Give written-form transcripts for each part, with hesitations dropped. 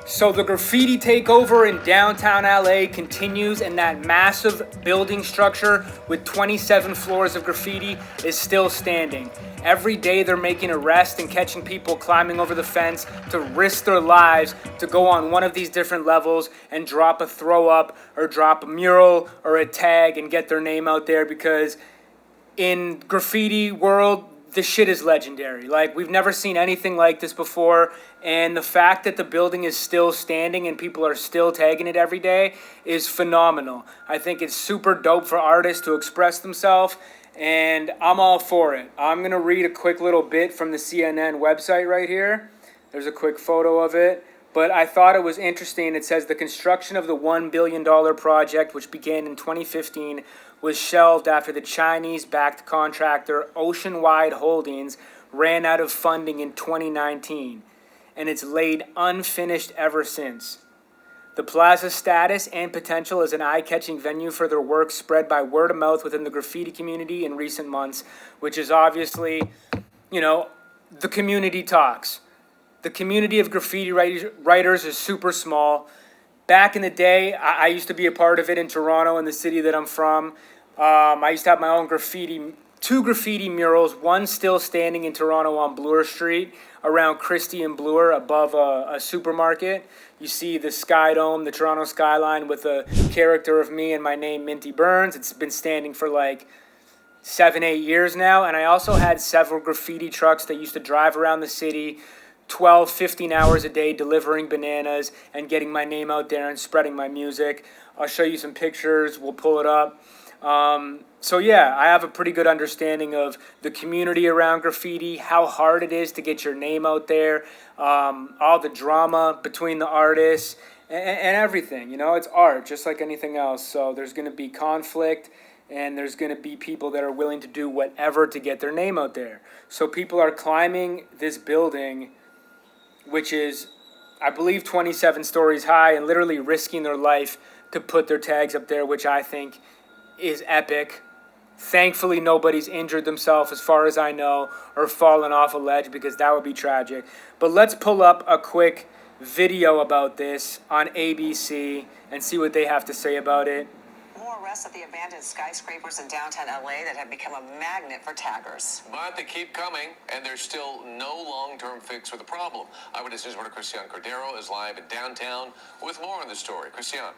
So the graffiti takeover in downtown LA continues, and that massive building structure with 27 floors of graffiti is still standing. Every day they're making arrests and catching people climbing over the fence to risk their lives to go on one of these different levels and drop a throw up or drop a mural or a tag and get their name out there, because in graffiti world, this shit is legendary. Like, we've never seen anything like this before, and the fact that the building is still standing and people are still tagging it every day is phenomenal. I think it's super dope for artists to express themselves, and I'm all for it. I'm going to read a quick little bit from the CNN website right here. There's a quick photo of it. But I thought it was interesting. It says the construction of the $1 billion project, which began in 2015, was shelved after the Chinese-backed contractor Oceanwide Holdings ran out of funding in 2019, and it's laid unfinished ever since. The plaza's status and potential as an eye-catching venue for their work spread by word of mouth within the graffiti community in recent months, which is obviously, the community talks. The community of graffiti writers is super small. Back in the day, I used to be a part of it in Toronto, in the city that I'm from. I used to have my own two graffiti murals, one still standing in Toronto on Bloor Street, around Christie and Bloor, above a supermarket. You see the Sky Dome, the Toronto skyline, with a character of me and my name, Minty Burns. It's been standing for like 7-8 years now. And I also had several graffiti trucks that used to drive around the city 12, 15 hours a day delivering bananas and getting my name out there and spreading my music. I'll show you some pictures. We'll pull it up. So yeah, I have a pretty good understanding of the community around graffiti, how hard it is to get your name out there, all the drama between the artists and everything. It's art just like anything else. So there's going to be conflict, and there's going to be people that are willing to do whatever to get their name out there. So people are climbing this building, which is, I believe, 27 stories high, and literally risking their life to put their tags up there, which I think is epic. Thankfully, nobody's injured themselves, as far as I know, or fallen off a ledge, because that would be tragic. But let's pull up a quick video about this on ABC and see what they have to say about it. More arrests at the abandoned skyscrapers in downtown LA that have become a magnet for taggers. But they keep coming, and there's still no long-term fix for the problem. Eyewitness News reporter Christian Cordero is live in downtown with more on the story. Christian.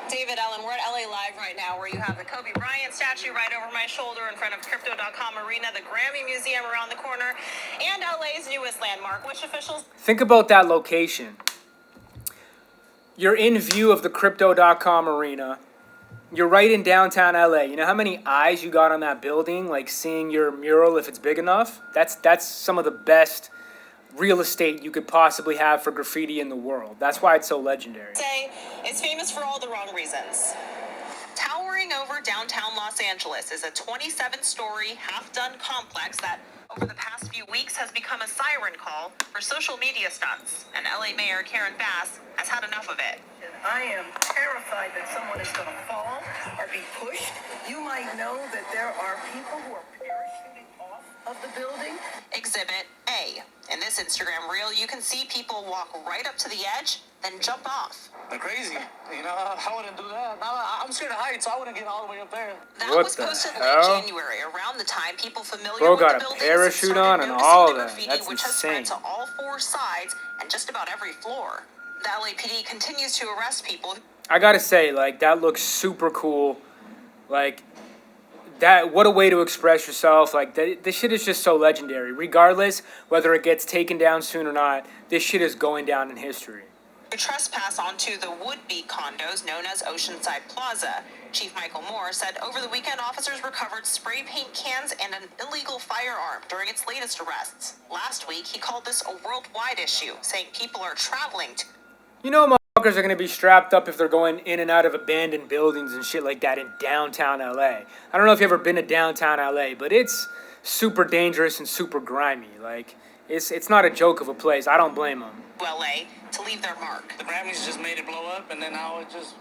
David, Ellen, we're at LA Live right now, where you have the Kobe Bryant statue right over my shoulder in front of Crypto.com Arena, the Grammy Museum around the corner, and LA's newest landmark, which officials... Think about that location. You're in view of the Crypto.com Arena. You're right in downtown LA. You know how many eyes you got on that building, like seeing your mural if it's big enough? That's some of the best real estate you could possibly have for graffiti in the world. That's why it's so legendary. Say it's famous for all the wrong reasons. Towering over downtown Los Angeles is a 27-story, half-done complex that, over the past few weeks, has become a siren call for social media stunts. And LA Mayor Karen Bass has had enough of it. I am terrified that someone is going to fall or be pushed. You might know that there are people who are parachuting off of the building. Exhibit A. In this Instagram reel, you can see people walk right up to the edge, then jump off. They're crazy. I wouldn't do that. I'm scared of heights, so I wouldn't get all the way up there. That What was the posted hell? late January, around the time people familiar Bro with got the a buildings parachute started on and noticing all the that. graffiti, That's which has spread insane. to all four sides and just about every floor. The LAPD continues to arrest people. I gotta say, that looks super cool. What a way to express yourself. This shit is just so legendary. Regardless whether it gets taken down soon or not, this shit is going down in history. To trespass onto the would-be condos known as Oceanside Plaza. Chief Michael Moore said over the weekend officers recovered spray paint cans and an illegal firearm during its latest arrests. Last week, he called this a worldwide issue, saying people are traveling to... Motherfuckers are going to be strapped up if they're going in and out of abandoned buildings and shit like that in downtown LA. I don't know if you've ever been to downtown LA, but it's super dangerous and super grimy. It's not a joke of a place. I don't blame them. LA to leave their mark. The Grammys just made it blow up, and then now it just...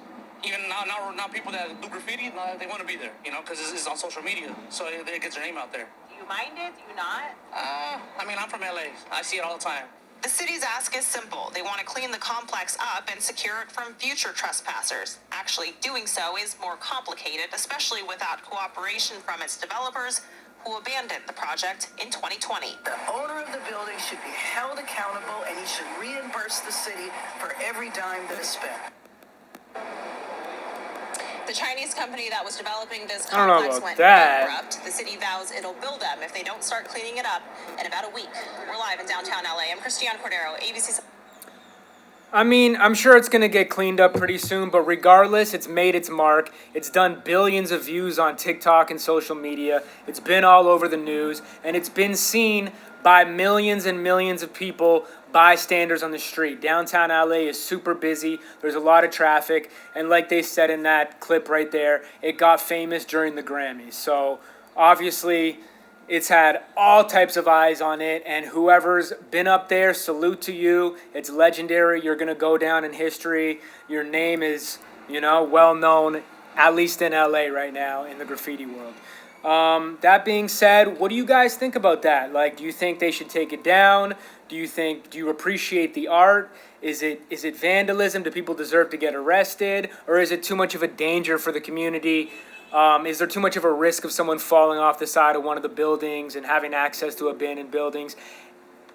Even now people that do graffiti, they want to be there, because it's on social media, so it gets their name out there. Do you mind it? Do you not? I'm from LA. I see it all the time. The city's ask is simple. They want to clean the complex up and secure it from future trespassers. Actually, doing so is more complicated, especially without cooperation from its developers, who abandoned the project in 2020. The owner of the building should be held accountable, and he should reimburse the city for every dime that is spent. The Chinese company that was developing this I don't know complex about went that. bankrupt. The city vows it'll bill them if they don't start cleaning it up in about a week. We're live in downtown LA. I'm Christiane Cordero, ABC. I mean, I'm sure it's going to get cleaned up pretty soon, but regardless, it's made its mark. It's done billions of views on TikTok and social media. It's been all over the news, and it's been seen by millions and millions of people, bystanders on the street. Downtown LA is super busy. There's a lot of traffic, and like they said in that clip right there, it got famous during the Grammys. So obviously, it's had all types of eyes on it, and whoever's been up there, salute to you. It's legendary. You're going to go down in history. Your name is, well known, at least in LA right now, in the graffiti world. That being said, what do you guys think about that? Like, do you think they should take it down? Do you appreciate the art? Is it vandalism? Do people deserve to get arrested? Or is it too much of a danger for the community? Is there too much of a risk of someone falling off the side of one of the buildings and having access to abandoned buildings?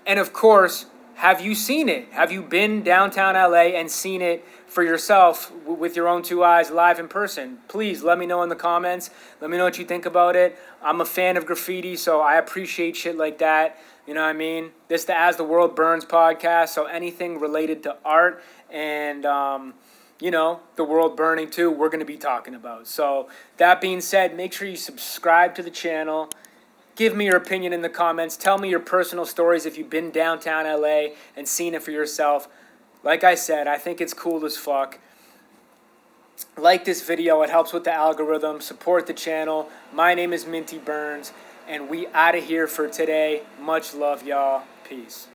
And of course, have you seen it? Have you been downtown LA and seen it for yourself with your own two eyes live in person? Please let me know in the comments. Let me know what you think about it. I'm a fan of graffiti, so I appreciate shit like that. You know what I mean? This is the As the World Burns podcast, so anything related to art and the world burning too, we're going to be talking about. So that being said, make sure you subscribe to the channel. Give me your opinion in the comments. Tell me your personal stories if you've been downtown LA and seen it for yourself. Like I said, I think it's cool as fuck. Like this video. It helps with the algorithm. Support the channel. My name is Minty Burns, and we out of here for today. Much love, y'all. Peace.